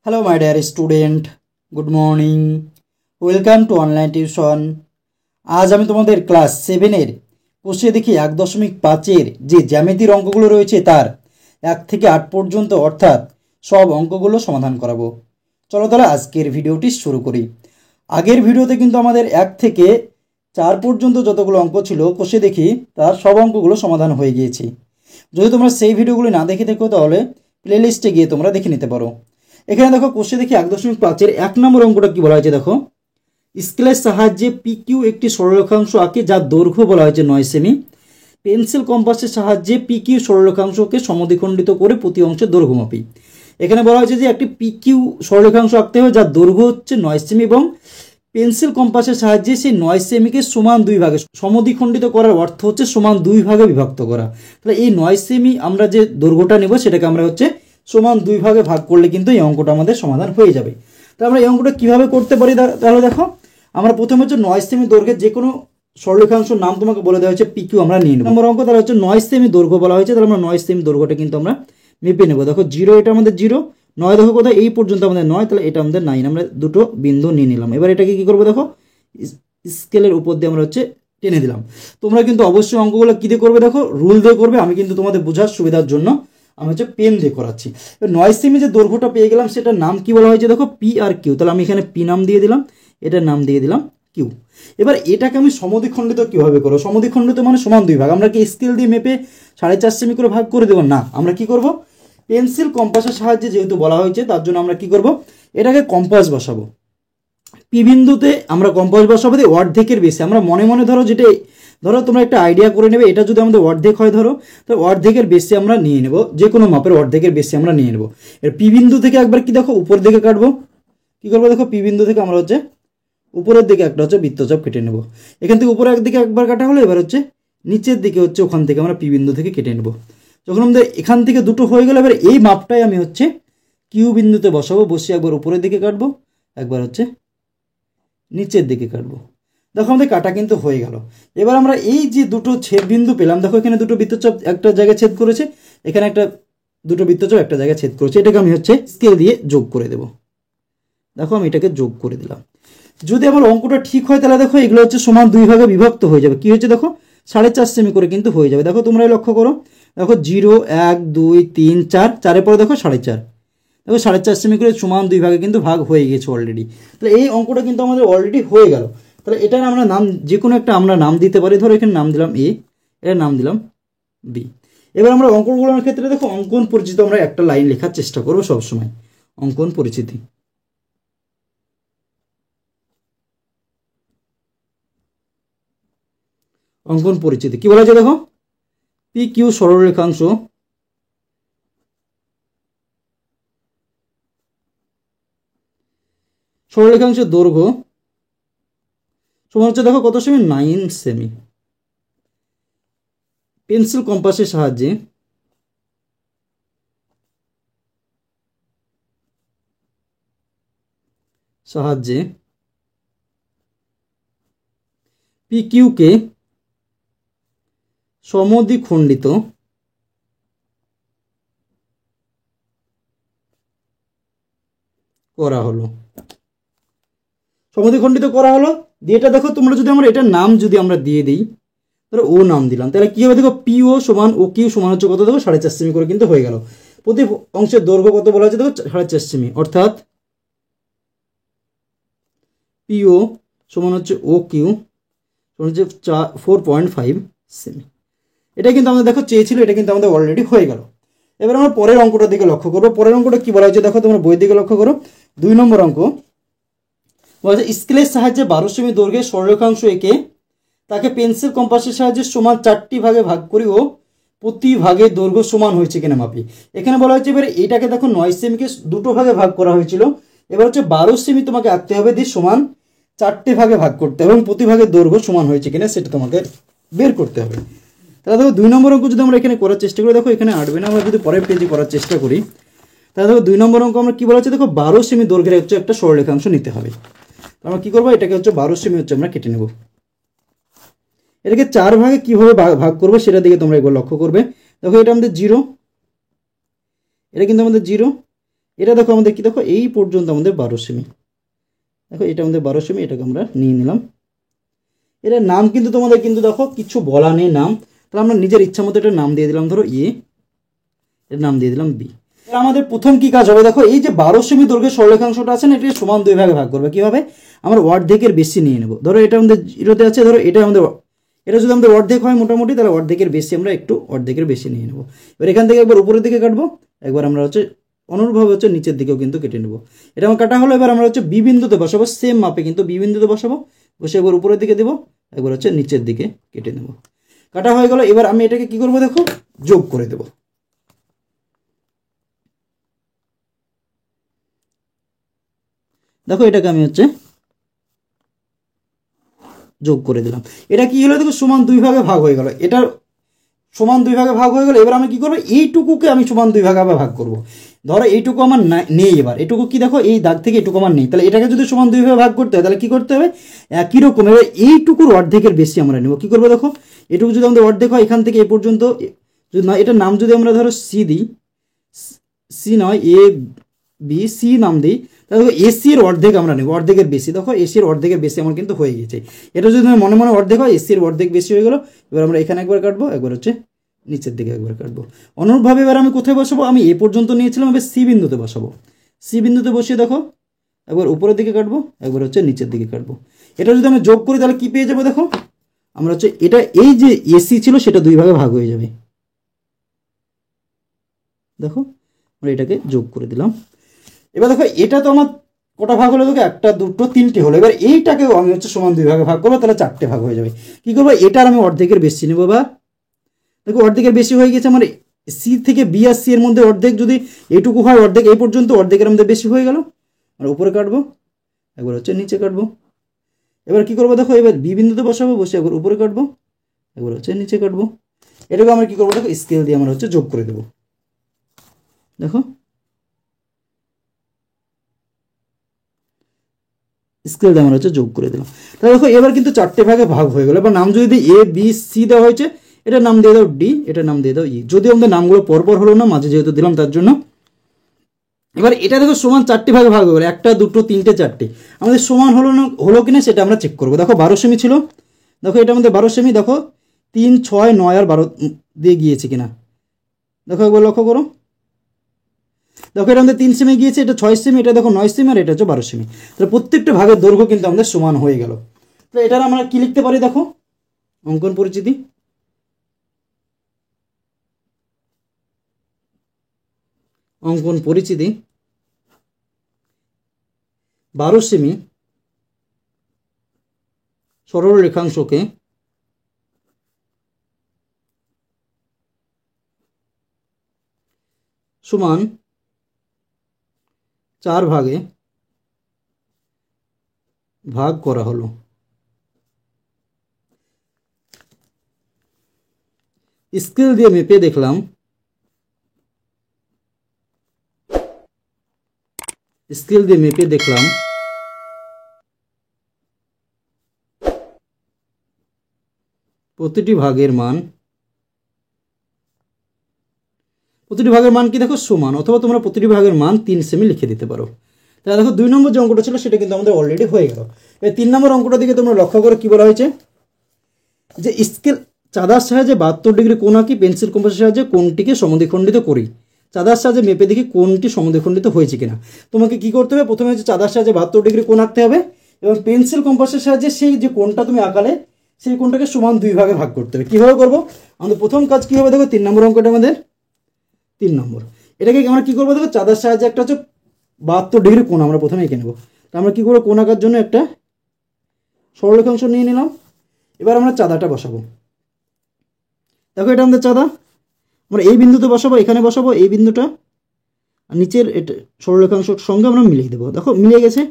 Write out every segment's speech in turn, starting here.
Hello, my dear student. Good morning. Welcome to online tuition. আজ আমি তোমাদের class 7 এর কোষে দেখি 1.5 এর যে জ্যামিতির অঙ্কগুলো রয়েছে তার 1 থেকে 8 পর্যন্ত অর্থাৎ সব অঙ্কগুলো সমাধান করাবো। চলো তাহলে আজকের ভিডিওটি শুরু করি। আগের ভিডিওতে কিন্তু আমাদের 1 থেকে 4 পর্যন্ত যতগুলো অঙ্ক ছিল কোষে দেখি তার সব অঙ্কগুলো সমাধান হয়ে গিয়েছে। যদি তোমরা সেই ভিডিওগুলো না দেখে থাকো তাহলে প্লেলিস্টে গিয়ে তোমরা দেখে নিতে পারো। এখানে দেখো কোষে দেখি 1.5 1 নম্বর অঙ্কটা কি বলা হয়েছে দেখো, স্কেলের সাহায্যে পিকিউ একটি সরলরেখাংশ আঁকে যার দৈর্ঘ্য বলা হয়েছে 9 সেমি। পেন্সিল কম্পাসের সাহায্যে পিকিউ সরলরেখাংশকে সমদ্বিখণ্ডিত করে প্রতি অংশের দৈর্ঘ্য মাপি। এখানে বলা হয়েছে যে একটি পিকিউ সরলরেখাংশ আঁকতে হবে যার দৈর্ঘ্য হচ্ছে 9 সেমি এবং পেন্সিল কম্পাসের সাহায্যে সেই 9 সেমিকে সমান 2 ভাগে সমদ্বিখণ্ডিত করার অর্থ হচ্ছে সমান 2 ভাগে বিভক্ত করা। তাহলে এই 9 সেমি আমরা যে দৈর্ঘ্যটা নেব সেটাকে আমরা হচ্ছে সমান 2 ভাগে ভাগ করলে কিন্তু এই অঙ্কটা আমাদের সমাধান হয়ে যাবে। তাহলে আমরা এই অঙ্কটা কীভাবে করতে পারি তাহলে দেখো, আমরা প্রথমে হচ্ছে 9 সেমি দৈর্ঘ্যের যে কোনো সরলরেখাংশের নাম তোমাকে বলে দেওয়া হয়েছে পিকিউ আমরা নিয়ে নেব। নম্বর অঙ্ক তাহলে হচ্ছে 9 সেমি দৈর্ঘ্য বলা হয়েছে, তাহলে আমরা 9 সেমি দৈর্ঘ্যটা কিন্তু আমরা মেপে নেব। দেখো 0 এটা আমাদের 0, 9 দেখো কোথায় এই পর্যন্ত আমাদের 9, তাহলে এটা আমাদের 9, আমরা দুটো বিন্দু নিয়ে নিলাম। এবার এটাকে কী করবো দেখো, স্কেলের উপর দিয়ে আমরা হচ্ছে টেনে দিলাম। তোমরা কিন্তু অবশ্যই অঙ্কগুলো কী দিয়ে করবে দেখো, রুল দিয়ে করবে। আমি কিন্তু তোমাদের বোঝার সুবিধার জন্য আমি হচ্ছে পেন দিয়ে করাচ্ছি। 9 সেমি যে দৈর্ঘ্যটা পেয়ে গেলাম সেটার নাম কি বলা হয়েছে দেখো, পি আর কিউ। তাহলে আমি এখানে পি নাম দিয়ে দিলাম, এটার নাম দিয়ে দিলাম কিউ। এবার এটাকে আমি সমদ্বিখণ্ডিত কীভাবে করবো, সমদ্বিখণ্ডিত মানে সমান 2 ভাগ। আমরা কি স্কেল দিয়ে মেপে 4.5 সেমি করে ভাগ করে দেবো? না, আমরা কি করব, পেন্সিল কম্পাসের সাহায্যে যেহেতু বলা হয়েছে তার জন্য আমরা কি করব, এটাকে কম্পাস বসাবো। পি বিন্দুতে আমরা কম্পাস বসাবো দিয়ে অর্ধেকের বেশি আমরা মনে মনে ধরো তোমরা একটা আইডিয়া করে নেবে, এটা যদি আমাদের অর্ধেক হয় ধরো, তো অর্ধেকের বেশি আমরা নিয়ে নেব, যে কোনো মাপের অর্ধেকের বেশি আমরা নিয়ে নেব। এর পি বিন্দু থেকে একবার কি দেখো উপর দিকে কাটবো, কি করবো দেখো, পি বিন্দু থেকে আমরা হচ্ছে উপরের দিকে একটা হচ্ছে বৃত্তচাপ কেটে নেব। এখান থেকে উপরে একদিকে একবার কাটা হলো, এবার হচ্ছে নিচের দিকে হচ্ছে ওখান থেকে আমরা পি বিন্দু থেকে কেটে নেব। যখন আমাদের এখান থেকে দুটো হয়ে গেল, এবার এই মাপটাই আমি হচ্ছে কিউ বিন্দুতে বসাবো, বসিয়ে একবার উপরের দিকে কাটবো, একবার হচ্ছে নিচের দিকে কাটবো। দেখো আমাদের কাটা কিন্তু হয়ে গেল। এবার আমরা এই যে দুটো ছেদ বিন্দু পেলাম, দেখো এখানে দুটো বৃত্তচাপ একটা জায়গায় ছেদ করেছে, এখানে দুটো বৃত্তচাপ একটা জায়গায় ছেদ করেছে, এটাকে আমি হচ্ছে স্কেল দিয়ে যোগ করে দেব। দেখো আমি এটাকে যোগ করে দিলাম। যদি আমার অঙ্কটা ঠিক হয় তাহলে দেখো এগুলো হচ্ছে সমান 2 ভাগে বিভক্ত হয়ে যাবে। কি হচ্ছে দেখো, 4.5 সেমি করে কিন্তু হয়ে যাবে। দেখো তোমরাই লক্ষ্য করো, দেখো 0 1 2 3 4, 4-এর পরে দেখো 4.5, দেখো 4.5 সেমি করে সমান 2 ভাগে কিন্তু ভাগ হয়ে গেছে অলরেডি। তাহলে এই অঙ্কটা কিন্তু আমাদের অলরেডি হয়ে গেল। তাহলে এটার আমরা নাম যে কোনো একটা আমরা নাম দিতে পারি, ধরো এখানে নাম দিলাম এ, এর নাম দিলাম বি। এবার আমরা অঙ্কগুলোর ক্ষেত্রে দেখো অঙ্কন পরিচিত আমরা একটা লাইন লেখার চেষ্টা করবো সবসময়, অঙ্কন পরিচিতি। অঙ্কন পরিচিতি কি বলা যায় দেখো, পি কিউ সরলরেখাংশ সরলরেখাংশের দৈর্ঘ্য সমান হচ্ছে দেখো কত সেমি, 9 সেমি। পেন্সিল কম্পাসের সাহায্যে পি কিউকে সমদ্বিখণ্ডিত করা হলো, সমদ্বিখণ্ডিত করা হলো দিয়ে এটা দেখো তোমরা যদি আমরা এটার নাম যদি আমরা দিয়ে দিই, ধরো ও নাম দিলাম, তাহলে কি হবে দেখো, পি ও সমান ও কিউ সমান হচ্ছে কত দেখো, 4.5 সেমি করে কিন্তু হয়ে গেল। প্রতি অংশের দৈর্ঘ্য কত বলা হচ্ছে দেখো, 4.5 সেমি, অর্থাৎ পি ও সমান হচ্ছে ও কিউ সমান হচ্ছে 4.5 সেমি। এটা কিন্তু আমাদের দেখো চেয়েছিল, এটা কিন্তু আমাদের অলরেডি হয়ে গেল। এবার আমরা পরের অঙ্কটার দিকে লক্ষ্য করবো। পরের অঙ্কটা কি বলা হয়েছে দেখো, তোমরা বইয়ের দিকে লক্ষ্য করো, 2 নম্বর অঙ্ক বলা হচ্ছে স্কেলের সাহায্যে 12 সেমি দৈর্ঘ্যের সরলরেখাংশ এঁকে তাকে পেন্সিল কম্পাসের সাহায্যে সমান 4টি ভাগে ভাগ করি ও প্রতি ভাগে দৈর্ঘ্য সমান হয়েছে কিনা মাপি। এখানে বলা হয়েছে এবার এটাকে দেখো 9 সেমিকে দুটো ভাগে ভাগ করা হয়েছিল, এবার হচ্ছে 12 সেমি তোমাকে আঁকতে হবে দিয়ে সমান 4টে ভাগে ভাগ করতে হবে এবং প্রতি ভাগের দৈর্ঘ্য সমান হয়েছে কিনা সেটা তোমাকে বের করতে হবে। তাহলে দেখো 2 নম্বর অঙ্ক যদি আমরা এখানে করার চেষ্টা করি, দেখো এখানে আটবে না, আমরা যদি পরের পেজে করার চেষ্টা করি তাহলে দেখো 2 নম্বর অঙ্ক আমরা কি বলা হচ্ছে দেখো, 12 সেমি দৈর্ঘ্যের হচ্ছে একটা সরলরেখাংশ নিতে হবে। আমরা কি করবো, এটাকে হচ্ছে 12 সেমি হচ্ছে আমরা কেটে নেব। এটাকে 4 ভাগে কিভাবে ভাগ করবো সেটার দিকে তোমরা একবার লক্ষ্য করবে। দেখো এটা আমাদের 0, এটা কিন্তু আমাদের 0, এটা দেখো আমাদের কি, দেখো এই পর্যন্ত আমাদের 12 সেমি, দেখো এটা আমাদের 12 সেমি, এটাকে আমরা নিয়ে নিলাম। এটার নাম কিন্তু তোমাদের কিন্তু দেখো কিছু বলা নেই নাম, তাহলে আমরা নিজের ইচ্ছা মতো এটার নাম দিয়ে দিলাম, ধরো এ, এর নাম দিয়ে দিলাম বি। আমাদের প্রথম কি কাজ হবে, দেখো এই যে 12 সেমি দৈর্ঘ্যের সরলরেখাংশটা আছে না, এটাকে সমান 2 ভাগে ভাগ করবে। কিভাবে? আমরা অর্ধেকের বেশি নিয়ে নেব। ধরো এটা আমাদের 0-তে আছে, ধরো এটা আমাদের, এটা যদি আমাদের অর্ধেক হয় মোটামুটি, তাহলে অর্ধেকের বেশি আমরা একটু অর্ধেকের বেশি নিয়ে নেব। এবার এখান থেকে একবার উপরের দিকে কাটবো, একবার আমরা হচ্ছে অনুরূপভাবে হচ্ছে নিচের দিকেও কিন্তু কেটে নেব। এটা আমার কাটা হলো। এবার আমরা হচ্ছে বি বিন্দুতে বসাবো, সেম মাপে কিন্তু বি বিন্দুতে বসাবো, বসে একবার উপরের দিকে দেবো, একবার হচ্ছে নিচের দিকে কেটে নেব। কাটা হয়ে গেল। এবার আমি এটাকে কি করবো, দেখো যোগ করে দেবো। দেখো এটাকে আমি হচ্ছে যোগ করে দিলাম। এটা কি হলো, দেখো সমান 2 ভাগে ভাগ হয়ে গেল। এটা সমান 2 ভাগে ভাগ হয়ে গেল। এবার আমি কি করবো, এইটুকুকে আমি সমান 2 ভাগে আবার ভাগ করবো। ধরো এইটুকু আমার নেই, এবার এটুকু কি, দেখো এই দাগ থেকে এটুকু আমার নেই, তাহলে এটাকে যদি সমান 2 ভাগে ভাগ করতে হয় তাহলে কি করতে হবে, একই রকম। এবার এইটুকুর অর্ধেকের বেশি আমরা নেব। কি করবো, দেখো এটুকু যদি আমাদের অর্ধেক হয়, এখান থেকে এই পর্যন্ত, যদি না এটার নাম যদি আমরা ধরো সি দিই, সি নয় এ বি সি নাম দিই, তাহলে দেখো এসি এর অর্ধেক আমরা নেব, অর্ধেকের বেশি। দেখো এসি এর অর্ধেকের বেশি আমার কিন্তু হয়ে গেছে। এটা যদি মনে মনে অর্ধেক হয়, এসি এর অর্ধেক বেশি হয়ে গেল। এবার আমরা এখানে একবার কাটবো, একবার হচ্ছে নিচের দিকে একবার কাটবো। অনুরূপভাবে এবার আমি কোথায় বসাবো, আমি এ পর্যন্ত নিয়েছিলাম, এবার সি বিন্দুতে বসাবো। সি বিন্দুতে বসিয়ে দেখো একবার উপরের দিকে কাটবো, একবার হচ্ছে নিচের দিকে কাটবো। এটা যদি আমি যোগ করি তাহলে কি পেয়ে যাবো, দেখো আমরা হচ্ছে এটা এই যে এসি ছিল সেটা 2 ভাগে ভাগ হয়ে যাবে। দেখো আমরা এটাকে যোগ করে দিলাম। এবার দেখো এটা তো আমার কটা ভাগ হলো, দেখো 1, 2, 3টে হলো। এবার এইটাকেও আমি হচ্ছে সমান 2 ভাগে ভাগ করবো, তাহলে 4টে ভাগ হয়ে যাবে। কি করবো, এটার আমি অর্ধেকের বেশি নেবো। বা দেখো অর্ধেকের বেশি হয়ে গেছে আমার, সি থেকে বি আর সি এর মধ্যে অর্ধেক যদি এইটুকু হয়, অর্ধেক এই পর্যন্ত, অর্ধেকের আমাদের বেশি হয়ে গেল। আর উপরে কাটবো, একবার হচ্ছে নিচে কাটবো। এবার কি করবো, দেখো এবার বি বিন্দুতে বসাবো, বসে একবার উপরে কাটবো, একবার হচ্ছে নিচে কাটবো। এটাকে আমরা কি করবো, দেখো স্কেল দিয়ে আমরা হচ্ছে যোগ করে দেবো। দেখো স্কেল দিয়ে আমরা হচ্ছে যোগ করে দিলাম। তাহলে দেখো এবার কিন্তু 4টে ভাগে ভাগ হয়ে গেল। এবার নাম যদি এ বি সি দেওয়া হয়েছে, এটার নাম দিয়ে দাও ডি, এটার নাম দিয়ে দাও ই। যদি আমাদের নামগুলো পরপর হলো না, মাঝে যেহেতু দিলাম তার জন্য। এবার এটা দেখো সমান 4টে ভাগে ভাগ হয়ে গেল, 1, 2, 3, 4টে। আমাদের সমান হলো না, হলো কিনা সেটা আমরা চেক করবো। দেখো 12 সেমি ছিল, দেখো এটা আমাদের 12 সেমি, দেখো 3, 6, 9 আর 12 দিয়ে গিয়েছে কিনা, দেখো একবার লক্ষ্য করো। দেখো এটা আমাদের 3 সেমি গিয়েছে, এটা 6 সেমি, এটা দেখো 9 সেমি, আর এটা হচ্ছে 12 সেমি। তাহলে প্রত্যেকটা ভাগের দৈর্ঘ্য কিন্তু আমাদের সমান হয়ে গেল। তো এটার আমরা কি লিখতে পারি, দেখো অঙ্কন পরিচিতি। অঙ্কন পরিচিতি 12 সেমি সরল রেখাংশকে সমান 4 ভাগে ভাগ করা হলো। স্কেল দিয়ে মেপে দেখলাম প্রতিটি ভাগের মান কি, দেখো সমান, অথবা তোমরা প্রতিটি ভাগের মান 3 সেমি লিখে দিতে পারো। তাহলে দেখো 2 নম্বর যে অঙ্কটা ছিল সেটা কিন্তু আমাদের অলরেডি হয়ে গেল। এই 3 নম্বর অঙ্কটা দিকে তোমরা লক্ষ্য করো কি বলা হয়েছে, যে স্কেল চাঁদার সাহায্যে 72 ডিগ্রি কোণ আঁকি, পেন্সিল কম্পাসের সাহায্যে কোণটিকে সমদ্বিখণ্ডিত করি। চাঁদার সাহায্যে মেপে দেখি কোণটি সমদ্বিখণ্ডিত হয়েছে কিনা। তোমাকে কি করতে হবে, প্রথমে হচ্ছে চাঁদার সাহায্যে 72 ডিগ্রি কোণ আঁকতে হবে, এবং পেন্সিল কম্পাসের সাহায্যে সেই যে কোণটা তুমি আঁকালে সেই কোণটাকে সমান 2 ভাগে ভাগ করতে হবে। কীভাবে করবো, আমাদের প্রথম কাজ কী হবে, দেখো 3 নম্বর অঙ্কটা আমাদের 3 নম্বর। এটাকে আমরা কী করবো, দেখো চাঁদার সাহায্যে একটা হচ্ছে 72 ডিগ্রি কোণ আমরা প্রথমে এঁকে নেবো। তো আমরা কী করবো, কোণ আঁকার জন্য একটা সরলরেখাংশ নিয়ে নিলাম। এবার আমরা চাঁদাটা বসাবো। দেখো এটা আমাদের চাঁদা, আমরা এই বিন্দুতে বসাবো, এখানে বসাবো এই বিন্দুটা, আর নিচের এটা সরলরেখাংশের সঙ্গে আমরা মিলিয়ে দেবো। দেখো মিলে গেছে।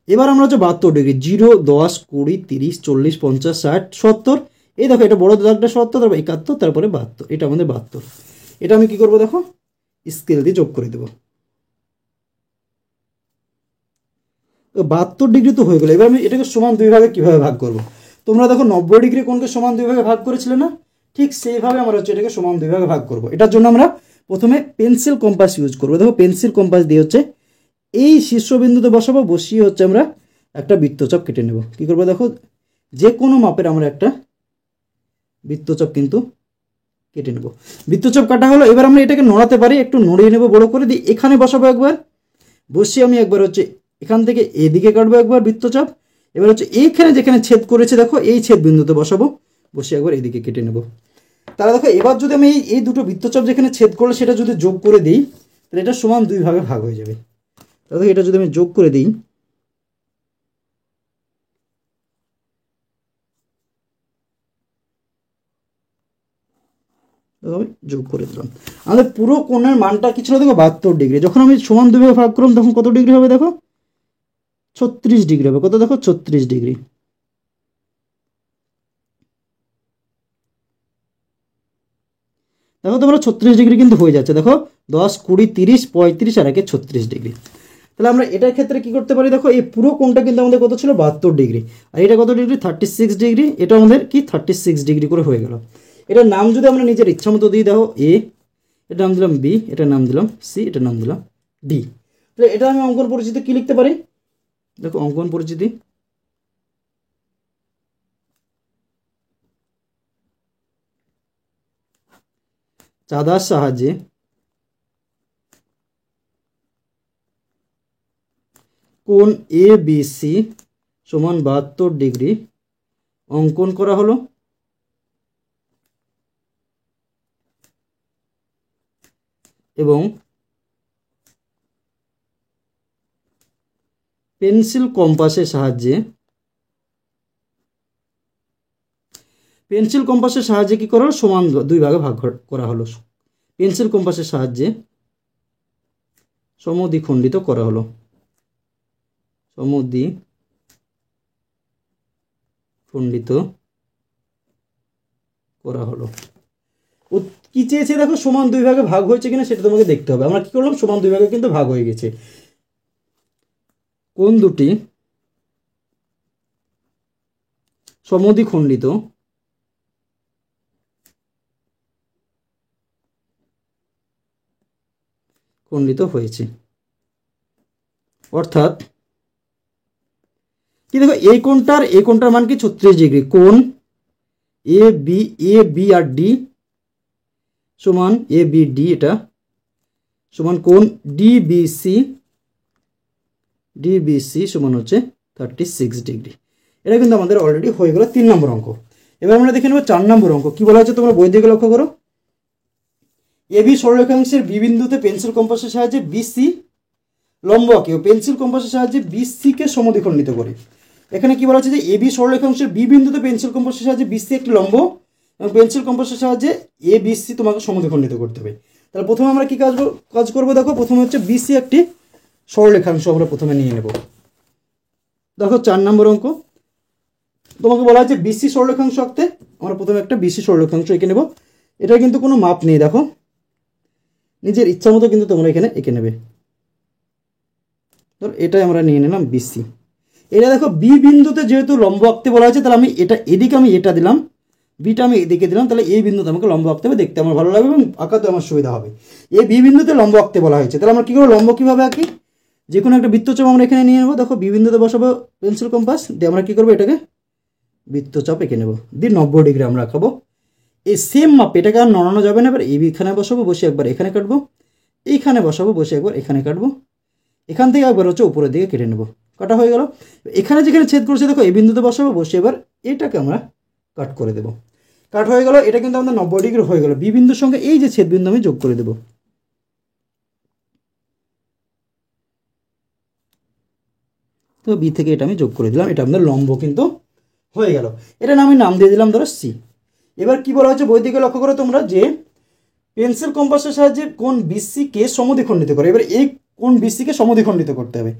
এবার আমরা হচ্ছে 72 ডিগ্রি, 0, 10, 20, 30, 40, 50, 60, 70, এই দেখো এটা বড় দাগটা 70, তারপর 71, তারপরে 72, এটা আমাদের 72। এটা আমি কি করবো, দেখো স্কেল দিয়ে যোগ করে দেবো। 72 ডিগ্রি তো হয়ে গেলো। এবার আমি এটাকে সমান 2 ভাগে কীভাবে ভাগ করবো, তোমরা দেখো 90 ডিগ্রি কোণকে সমান 2 ভাগে ভাগ করেছিলে না, ঠিক সেইভাবে আমরা হচ্ছে এটাকে সমান 2 ভাগে ভাগ করবো। এটার জন্য আমরা প্রথমে পেন্সিল কম্পাস ইউজ করবো। দেখো পেন্সিল কম্পাস দিয়ে হচ্ছে এই শীর্ষবিন্দুতে বসাবো, বসিয়ে হচ্ছে আমরা একটা বৃত্তচাপ কেটে নেব। কী করবো দেখো, যে কোনো মাপের আমরা একটা বৃত্তচাপ কিন্তু কেটে নেব। বৃত্তচাপ কাটা হলো, এবার আমরা এটাকে নড়াতে পারি, একটু নড়িয়ে নেব বড় করে দিয়ে এখানে বসাবো একবার, বসিয়ে আমি একবার হচ্ছে এখান থেকে এদিকে কাটবো একবার বৃত্তচাপ। এবার হচ্ছে এইখানে যেখানে ছেদ করেছে দেখো এই ছেদ বিন্দুতে বসাবো, বসিয়ে একবার এদিকে কেটে নেব। তাহলে দেখো এবার যদি আমি এই দুটো বৃত্তচাপ যেখানে ছেদ করলে সেটা যদি যোগ করে দিই, তাহলে এটা সমান 2 ভাগে ভাগ হয়ে যাবে। তাহলে এটা যদি আমি যোগ করে দিই, আমি যোগ করে দিলাম, আমাদের পুরো কোণের মানটা কি ছিল দেখো 72 ডিগ্রি। যখন আমি সমান 2 ভাগে ভাগ করলাম তখন কত ডিগ্রি হবে দেখো, 36 ডিগ্রি হবে। কত দেখো, 36 ডিগ্রি। দেখো তোমরা 36 ডিগ্রি কিন্তু হয়ে যাচ্ছে। দেখো 10, 20, 30, 35 আর 1 36 ডিগ্রি। তাহলে আমরা এটার ক্ষেত্রে কি করতে পারি দেখো, এই পুরো কোণটা কিন্তু আমাদের কত ছিল 72 ডিগ্রি, আর এটা কত ডিগ্রি 36 ডিগ্রি। এটা আমাদের কি 36 ডিগ্রি করে হয়ে গেল। এটার নাম যদি আমরা নিজের ইচ্ছা মতো দিই, দেখো এ, এটার নাম দিলাম বি, এটার নাম দিলাম সি, এটার নাম দিলাম ডি। তাহলে এটা আমি অঙ্কন পরিচিতি কি লিখতে পারি দেখো, অঙ্কন পরিচিতি চাঁদার সাহায্যে কোণ এ বি সি সমান 72 ডিগ্রি অঙ্কন করা হলো, এবং পেন্সিল কম্পাসের সাহায্যে কি করা হলো, সমান 2 ভাগে ভাগ করা হলো। পেন্সিল কম্পাসের সাহায্যে সমদ্বিখণ্ডিত করা হলো, সমদ্বিখণ্ডিত করা হলো। ও কি চেয়েছে দেখো, সমান 2 ভাগে ভাগ হয়েছে কিনা সেটা তোমাকে দেখতে হবে। আমরা কি করলাম, সমান 2 ভাগে কিন্তু ভাগ হয়ে গেছে। কোণ দুটি সমদ্বিখণ্ডিত হয়েছে, অর্থাৎ কি দেখো এই কোণটার মান কি 36 ডিগ্রি। কোণ এ বি আর ডি সমান এ বি ডি, এটা সমান কোণ ডিবিসি সমান হচ্ছে 36 ডিগ্রি। এটা কিন্তু আমাদের অলরেডি হয়ে গেল 3 নম্বর অঙ্ক। এবার আমরা দেখে নেব 4 নম্বর অঙ্ক। কি বলা হচ্ছে তোমরা বই দিকে লক্ষ্য করো, এবি সরলরেখাংশের বি বিন্দুতে পেন্সিল কম্পাসের সাহায্যে বিসি লম্ব আঁকে ও পেন্সিল কম্পাসের সাহায্যে বিসি কে সমদ্বিখণ্ডিত করে। এখানে কি বলা হচ্ছে যে এবি সরলরেখাংশের বি বিন্দুতে পেন্সিল কম্পাসের সাহায্যে বিসি একটি লম্ব এবং পেন্সিল কম্পাসের সাহায্যে এ বিসি তোমাকে সমদ্বিখণ্ডিত করতে হবে। তাহলে প্রথমে আমরা কি কাজ করবো দেখো, প্রথমে হচ্ছে বিসি একটি সরলরেখাংশ আমরা প্রথমে নিয়ে নেব। দেখো 4 নম্বর অঙ্ক, তোমাকে বলা হচ্ছে বিসি সরলরেখাংশ আঁকতে। আমরা প্রথমে একটা বিসি সরলরেখাংশ এঁকে নেব। এটা কিন্তু কোনো মাপ নেই, দেখো নিজের ইচ্ছা মতো কিন্তু তোমরা এখানে এঁকে নেবে। ধর এটাই আমরা নিয়ে নিলাম বিসি। এটা দেখো বি বিন্দুতে যেহেতু লম্ব আঁকতে বলা হয়েছে, তাহলে আমি এদিকে আমি এটা দিলাম, বিটা আমি এদিকে দিলাম। তাহলে এই বিন্দুতে আমাকে লম্ব আঁকতে হবে, দেখতে আমার ভালো লাগবে এবং আঁকাতে আমার সুবিধা হবে। এই বি বিন্দুতে লম্ব আঁকতে বলা হয়েছে, তাহলে আমরা কী করবো, লম্ব কীভাবে আঁকি, যে কোনো একটা বৃত্তচাপ আমরা এখানে নিয়ে নেবো। দেখো বি বিন্দুতে বসাবো পেন্সিল কম্পাস দিয়ে আমরা কী করবো, এটাকে বৃত্তচাপ এঁকে নেবো, দিয়ে 90 ডিগ্রি আমরা আঁকাবো। এই সেম মাপে এটাকে আর নড়ানো যাবে না। এবার এইখানে বসাবো, বসে একবার এখানে কাটবো, এইখানে বসাবো, বসে একবার এখানে কাটবো, এখান থেকে একবার হচ্ছে উপরের দিকে কেটে নেবো। কাটা হয়ে গেল। এখানে যেখানে ছেদ করছে দেখো এই বিন্দুতে বসাবো, বসে এবার এটাকে আমরা কাট করে দেবো। কাট হয়ে গেল। এটা কিন্তু আমাদের 90 ডিগ্রি হয়ে গেল। বি বিন্দুর সঙ্গে এই যে ছেদ বিন্দু আমি যোগ করে দেবো। তো বি থেকে এটা আমি যোগ করে দিলাম, এটা আমাদের লম্ব কিন্তু হয়ে গেল। এটা আমি নাম দিয়ে দিলাম ধরো সি। এবার কি বলা হচ্ছে বই দিকে লক্ষ্য করো তোমরা, যে পেন্সিল কম্পাসের সাহায্যে কোণ বিসিকে সমদ্বিখণ্ডিত করে। এবার এই কোণ বিসিকে সমদ্বিখণ্ডিত করতে হবে।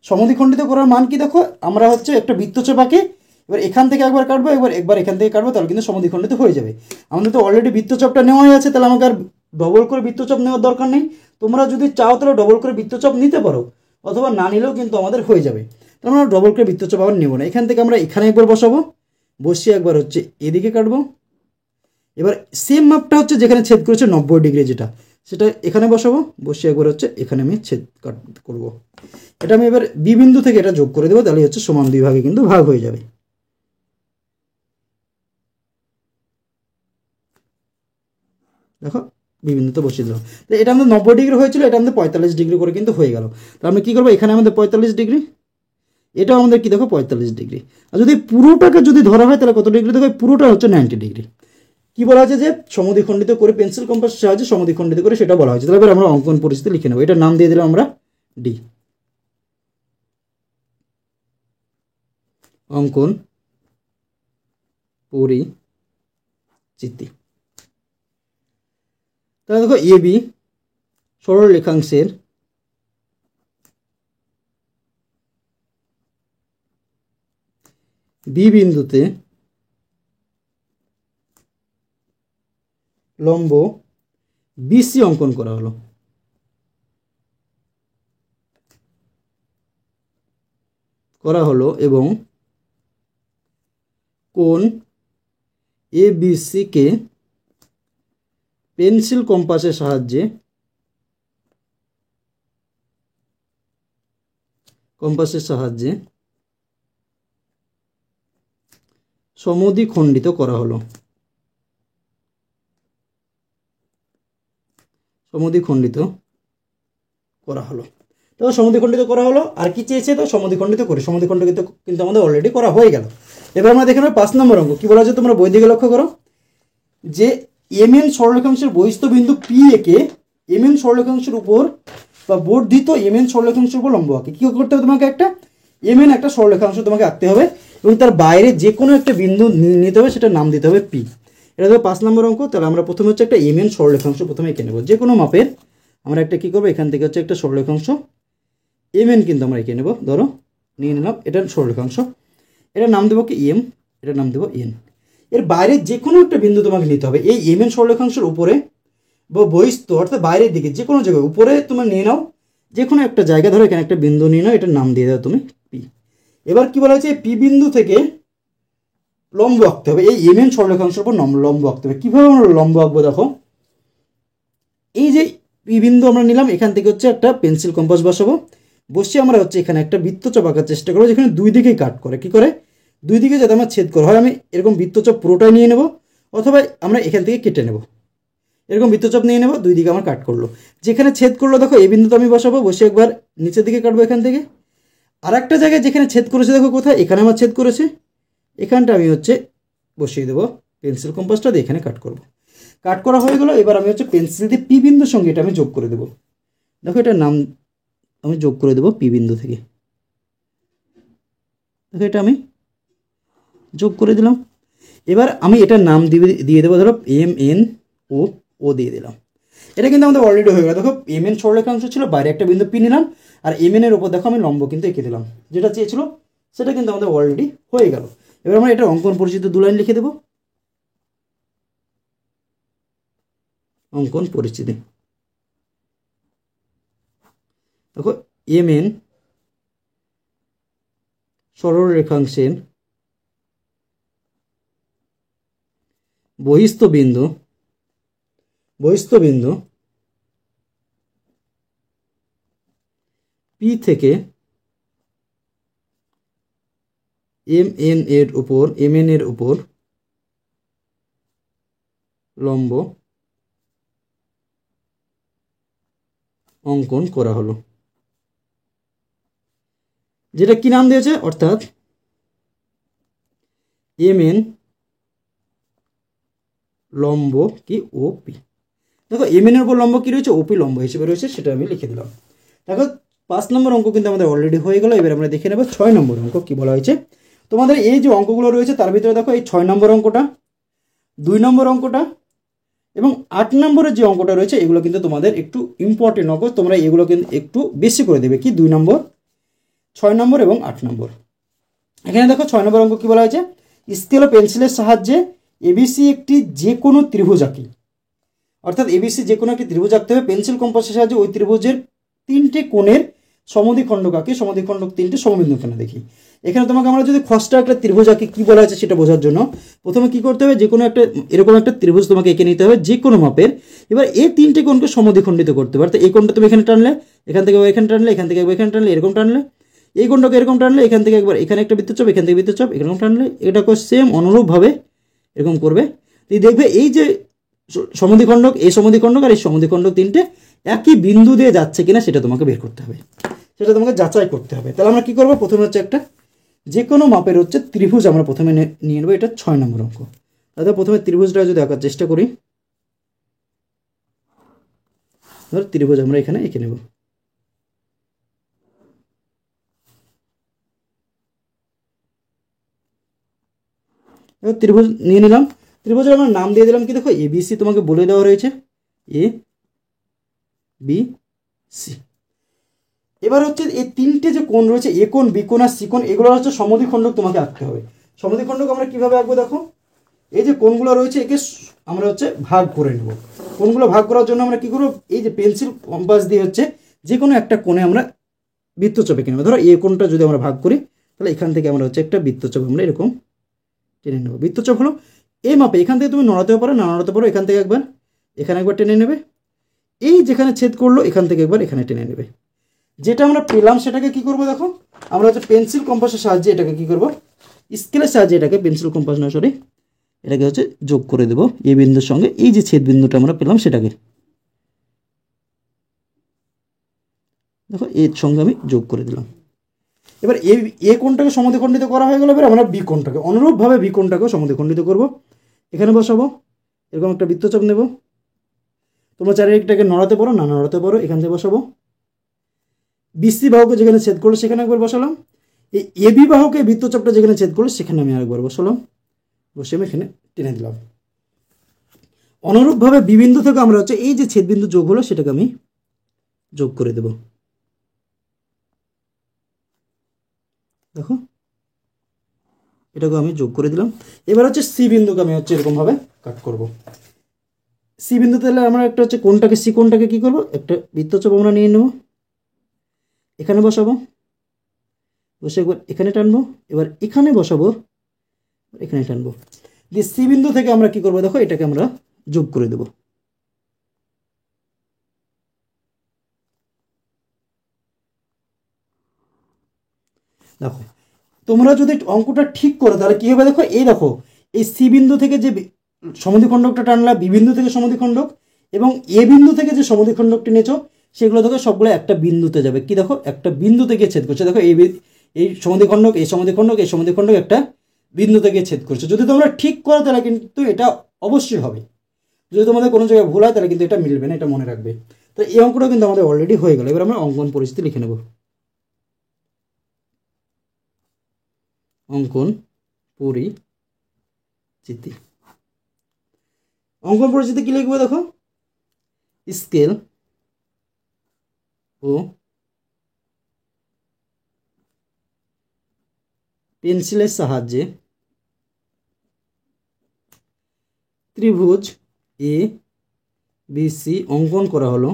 সমদ্বিখণ্ডিত করার মান কি দেখো, আমরা হচ্ছে একটা বৃত্তচাপ আঁকি, এবার এখান থেকে একবার কাটবো, একবার এখান থেকে কাটবো, তাহলে কিন্তু সমদ্বিখণ্ডিত হয়ে যাবে। আমাদের তো অলরেডি বৃত্তচাপটা নেওয়াই আছে, তাহলে আমাকে আর ডবল করে বৃত্তচাপ নেওয়ার দরকার নেই। তোমরা যদি চাও তাহলে ডবল করে বৃত্তচাপ নিতে পারো, অথবা না নিলেও কিন্তু আমাদের হয়ে যাবে। তাহলে আমরা ডবল করে বৃত্তচাপ আবার নেবো না। এখান থেকে আমরা এখানে একবার বসাবো, বসিয়ে একবার হচ্ছে এদিকে কাটবো। এবার সেম মাপটা হচ্ছে যেখানে ছেদ করেছে 90 ডিগ্রি, যেটা সেটা এখানে বসাবো, বসিয়ে একবার হচ্ছে এখানে আমি ছেদ কাট করব। এটা আমি এবার বি বিন্দু থেকে এটা যোগ করে দেবো, তাহলে হচ্ছে সমান 2 ভাগে কিন্তু ভাগ হয়ে যাবে। দেখো বি বিন্দুতে বসিয়ে দিলাম। তো এটা আমাদের 90 ডিগ্রি হয়েছিল, এটা আমাদের 45 ডিগ্রি করে কিন্তু হয়ে গেল। তো আমরা কী করবো, এখানে আমাদের 45 ডিগ্রি, এটাও আমাদের কি দেখো 45 ডিগ্রি। আর যদি পুরোটাকে যদি ধরা হয় তাহলে কত ডিগ্রি দেখো, পুরোটা হচ্ছে 90 ডিগ্রি। কি বলা হয়েছে যে সমদ্বিখণ্ডিত করে পেন্সিল কম্পাসের সাহায্যে সমদ্বিখণ্ডিত করে, সেটা বলা হয়েছে। তাহলে এবার আমরা অঙ্কন পরিস্থিতি লিখে নেব। এটার নাম দিয়ে দিলাম আমরা ডি, অঙ্কন পরিচিতি। তাহলে দেখো এ বি সরল রেখাংশের বি বিন্দুতে লম্ব বিসি অঙ্কন করা হলো। এবং কোণ এ বিসি কে পেন্সিল কম্পাসের সাহায্যে সমদ্বিখণ্ডিত করা হলো। তো সমদ্বিখণ্ডিত করা হলো। আর কি চেয়েছে, তো সমদ্বিখণ্ডিত করে, সমদ্বিখণ্ডিত কিন্তু আমাদের অলরেডি করা হয়ে গেল। এবার আমরা দেখে নেব 5 নম্বর অঙ্ক। কি বলা হচ্ছে তোমরা বই দিকে লক্ষ্য করো, যে এম এন সরলরেখাংশের বহিস্থ বিন্দু পি একে এম এন সরলরেখাংশের উপর বা বর্ধিত এম এন সরলরেখাংশের উপর লম্ব আঁকে। কি করতে হবে তোমাকে, একটা এম এন একটা সরলরেখাংশ তোমাকে আঁকতে হবে এবং তার বাইরে যে কোনো একটা বিন্দু নিতে হবে, সেটার নাম দিতে হবে পি। এটা তো 5 নম্বর অঙ্ক। তাহলে আমরা প্রথমে হচ্ছে একটা এম এন সরলরেখাংশ প্রথমে এঁকে নেব, যে কোনো মাপের। আমরা একটা কী করবো, এখান থেকে হচ্ছে একটা সরলরেখাংশ এম এন কিন্তু আমরা এঁকে নেব। ধরো নিয়ে নিলাম, এটার সরলরেখাংশ, এটার নাম দেবো কি এম, এটার নাম দেবো এন। এর বাইরে যে কোনো একটা বিন্দু তোমাকে নিতে হবে এই এম এন সরলরেখাংশের উপরে বা বহিস্থ অর্থাৎ বাইরের দিকে যে কোনো জায়গায়, উপরে তুমি নিয়ে নাও যে কোনো একটা জায়গা, ধরো এখানে একটা বিন্দু নিয়ে নাও, এটার নাম দিয়ে দাও তুমি পি। এবার কি বলা হয়েছে, পি বিন্দু থেকে লম্ব আঁকতে হবে, এই এম এন সরলরেখাংশের উপর লম্ব আঁকতে হবে। কীভাবে আমরা লম্ব আঁকবো, দেখো এই যে পি বিন্দু আমরা নিলাম, এখান থেকে হচ্ছে একটা পেন্সিল কম্পাস বসাবো, বসিয়ে আমরা হচ্ছে এখানে একটা বৃত্তচাপ আঁকার চেষ্টা করবো, যেখানে দুই দিকেই কাট করে। কি করে, দুই দিকে যাতে আমার ছেদ করে, হয় আমি এরকম বৃত্তচাপ পুরোটাই নিয়ে নেব, অথবা আমরা এখান থেকে কেটে নেব। এরকম বৃত্তচাপ নিয়ে নেব, দুই দিকে আমার কাট করলো, যেখানে ছেদ করলো দেখো এই বিন্দুতে আমি বসাবো, বসে একবার নিচের দিকে কাটবো এখান থেকে। আর একটা জায়গায় যেখানে ছেদ করেছে দেখো কোথায়, এখানে আমার ছেদ করেছে, এখানটা আমি হচ্ছে বসিয়ে দেবো পেন্সিল কম্পাসটা দিয়ে, এখানে কাট করব। কাট করা হয়ে গেলো। এবার আমি হচ্ছে পেন্সিল দিয়ে পি বিন্দুর সঙ্গে এটা আমি যোগ করে দেবো। দেখো এটার নাম আমি যোগ করে দেবো পি বিন্দু থেকে। দেখো এটা আমি যোগ করে দিলাম। এবার আমি এটার নাম দিয়ে দেবো, ধরো এম এন ও দিয়ে দিলাম। এটা কিন্তু আমাদের অলরেডি হয়ে গেল। দেখো এম এন সরলরেখাংশ ছিল, বাইরে একটা বিন্দু পি নিলাম, আর এম এন এর উপর দেখো আমি লম্ব কিন্তু এঁকে দিলাম, যেটা চেয়েছিল সেটা কিন্তু আমাদের অলরেডি হয়ে গেল। এবার আমরা এটা অঙ্কন পরিচিতি 2 লাইন লিখে দেবো। অঙ্কন পরিচিতি, দেখো এম এন সরলরেখাংশের বহিস্থ বিন্দু পি থেকে এম এন এর উপর লম্ব অঙ্কন করা হলো, যেটা কি নাম দিয়েছে, অর্থাৎ এম এন লম্ব কি ওপি। দেখো এম এন এর উপর লম্ব কি রয়েছে, ওপি লম্ব হিসেবে রয়েছে, সেটা আমি লিখে দিলাম। দেখো 5 নম্বর অঙ্ক কিন্তু আমাদের অলরেডি হয়ে গেল। এবার আমরা দেখে নেব 6 নম্বর অঙ্ক কি বলা হয়েছে। তোমাদের এই যে অঙ্কগুলো রয়েছে তার ভিতরে দেখো এই 6 নম্বর অঙ্কটা, 2 নম্বর অঙ্কটা এবং 8 নম্বরের যে অঙ্কটা রয়েছে, এগুলো কিন্তু তোমাদের একটু ইম্পর্টেন্ট অঙ্ক, তোমরা এগুলো কিন্তু একটু বেশি করে দেবে। কি 2 নম্বর, 6 নম্বর এবং 8 নম্বর। এখানে দেখো 6 নম্বর অঙ্ক কি বলা হয়েছে, স্কেল ও পেন্সিলের সাহায্যে এবিসি একটি যে কোনো ত্রিভুজ আঁকি। অর্থাৎ এবিসি যে কোনো একটি ত্রিভুজ আঁকতে হবে, পেন্সিল কম্পাসের সাহায্যে ওই ত্রিভুজের 3টে কোণের সমদ্বিখণ্ডক আঁকি, সমদ্বিখণ্ডক তিনটে সমবিন্দু কেন দেখি। এখানে তোমাকে আমরা যদি খসড়া একটা ত্রিভুজ আঁকি কী বলা আছে সেটা বোঝার জন্য প্রথমে কী করতে হবে, যে কোনো একটা এরকম একটা ত্রিভুজ তোমাকে এঁকে নিতে হবে যে কোনো মাপের। এবার এই তিনটে কোণকে সমদ্বিখণ্ডিত করতে পারো। তো এই কোণটা তুমি এখানে টানলে, এখান থেকে এখানে টানলে, এখান থেকে এখানে টানলে, এরকম টানলে, এই কোণটাকে এরকম টানলে, এখান থেকে একবার এখানে একটা বৃত্তচাপ, এখান থেকে বৃত্তচাপ, এরকম টানলে এটাকে সেম অনুরূপভাবে এরকম করবে। তুই দেখবে এই যে সমদ্বিখণ্ডক, এই সমদ্বিখণ্ডক আর এই সমদ্বিখণ্ডক তিনটে একই বিন্দু দিয়ে যাচ্ছে কিনা সেটা তোমাকে বের করতে হবে, সেটা তোমাকে যাচাই করতে হবে। তাহলে আমরা কি করবো, প্রথমে হচ্ছে একটা যে কোনো মাপের হচ্ছে ত্রিভুজ আমরা প্রথমে নিয়ে নেবো। এটা 6 নম্বর অঙ্ক। তাহলে প্রথমে ত্রিভুজটা যদি আঁকার চেষ্টা করি, ধর ত্রিভুজ আমরা এখানে এঁকে নেব। এবার ত্রিভুজ নিয়ে নিলাম, ত্রিভুজের আমরা নাম দিয়ে দিলাম কি, দেখো ABC তোমাকে বলে দেওয়া রয়েছে, ABC। এবার হচ্ছে এই তিনটে যে কোণ রয়েছে, এ কোণ, বি কোণ আর সি কোণ, এগুলো হচ্ছে সমদ্বিখণ্ডক তোমাকে আঁকতে হবে। সমদ্বিখণ্ডক আমরা কিভাবে আঁকবো, দেখো এই যে কোণগুলো রয়েছে একে আমরা হচ্ছে ভাগ করে নেব। কোণগুলো ভাগ করার জন্য আমরা কি করবো, এই যে পেন্সিল কম্পাস দিয়ে হচ্ছে যে কোনো একটা কোণে আমরা বৃত্তচাপ এঁকে নেবো। ধরো এই কোণটা যদি আমরা ভাগ করি, তাহলে এখান থেকে আমরা হচ্ছে একটা বৃত্তচাপ আমরা এরকম টেনে নেবো। বৃত্তচাপ হলো এই মাপে, এখান থেকে তুমি নড়াতেও পারো, না নড়াতে পারো, এখান থেকে একবার এখানে একবার টেনে নেবে, এই যেখানে ছেদ করলো এখান থেকে একবার এখানে টেনে নেবে। যেটা আমরা পেলাম সেটাকে কি করব, দেখো আমরা হচ্ছে পেন্সিল কম্পাসের সাহায্যে এটাকে কি করব, স্কেলের সাহায্যে এটাকে, পেন্সিল কম্পাস না সরি, এটাকে হচ্ছে যোগ করে দেবো এই বিন্দুর সঙ্গে। এই যে ছেদ বিন্দুটা আমরা পেলাম সেটাকে দেখো এর সঙ্গে আমি যোগ করে দিলাম। এবার এ কোণটাকে সমদ্বিখণ্ডিত করা হয়ে গেল, এবার আমরা বি কোণটাকে অনুরূপভাবে বি কোণটাকেও সমদ্বিখণ্ডিত করব। এখানে বসাবো, এরকম একটা বৃত্তচাপ নেব, তোমরা চারিদিকটাকে নড়াতে পারো, না নড়াতে পারো, এখান থেকে বসাবো। বিসি বাহুকে যেখানে ছেদ করলো সেখানে একবার বসালাম, এই এবি বাহুকে বৃত্তচাপটা যেখানে ছেদ করলো সেখানে আমি আরেকবার বসালাম, বসে আমি এখানে টেনে দিলাম। অনুরূপভাবে বিবিন্দু থেকে আমরা হচ্ছে এই যে ছেদবিন্দু যোগ হলো সেটাকে আমি যোগ করে দেব। দেখো এটাকে আমি যোগ করে দিলাম। এবার হচ্ছে সি বিন্দুকে আমি হচ্ছে এরকমভাবে কাট করব। সি বিন্দু তাহলে আমরা একটা হচ্ছে কোণটাকে, সি কোণটাকে কি করব, একটা বৃত্তচাপ আমরা নিয়ে নেব, এখানে বসাবো, বসে একবার এখানে টানবো, এবার এখানে বসাবো, এখানে টানবো, দিয়ে সি বিন্দু থেকে আমরা কি করবো, দেখো এটাকে আমরা যোগ করে দেব। দেখো তোমরা যদি অঙ্কটা ঠিক করো তাহলে কি হবে, দেখো এই দেখো এই সি বিন্দু থেকে যে সমদ্বিখণ্ডকটা টানলা, বি বিন্দু থেকে সমদ্বিখণ্ডক, এবং এ বিন্দু থেকে যে সমদ্বিখণ্ডকটি নিয়েছো সেগুলো দেখো সবগুলো একটা বিন্দুতে যাবে। কি দেখো একটা বিন্দু থেকে ছেদ করছে, দেখো এই সমদ্বিখণ্ডক, এই সমদ্বিখণ্ডক, এই সমদ্বিখণ্ডক একটা বিন্দু থেকে ছেদ করছে। যদি তোমরা ঠিক করো তাহলে কিন্তু এটা অবশ্যই হবে, যদি তোমাদের কোনো জায়গায় ভুল হয় তাহলে কিন্তু এটা মিলবে না, এটা মনে রাখবে। তো এই অঙ্কটা কিন্তু আমাদের অলরেডি হয়ে গেল। এবার আমরা অঙ্কন পরিস্থিতি লিখে নেব। অঙ্কন পরিচিতি, অঙ্কন পরিচিতি কি লিখবো, দেখো স্কেল ও পেন্সিলের সাহায্যে ত্রিভুজ এ বি সি অঙ্কন করা হলো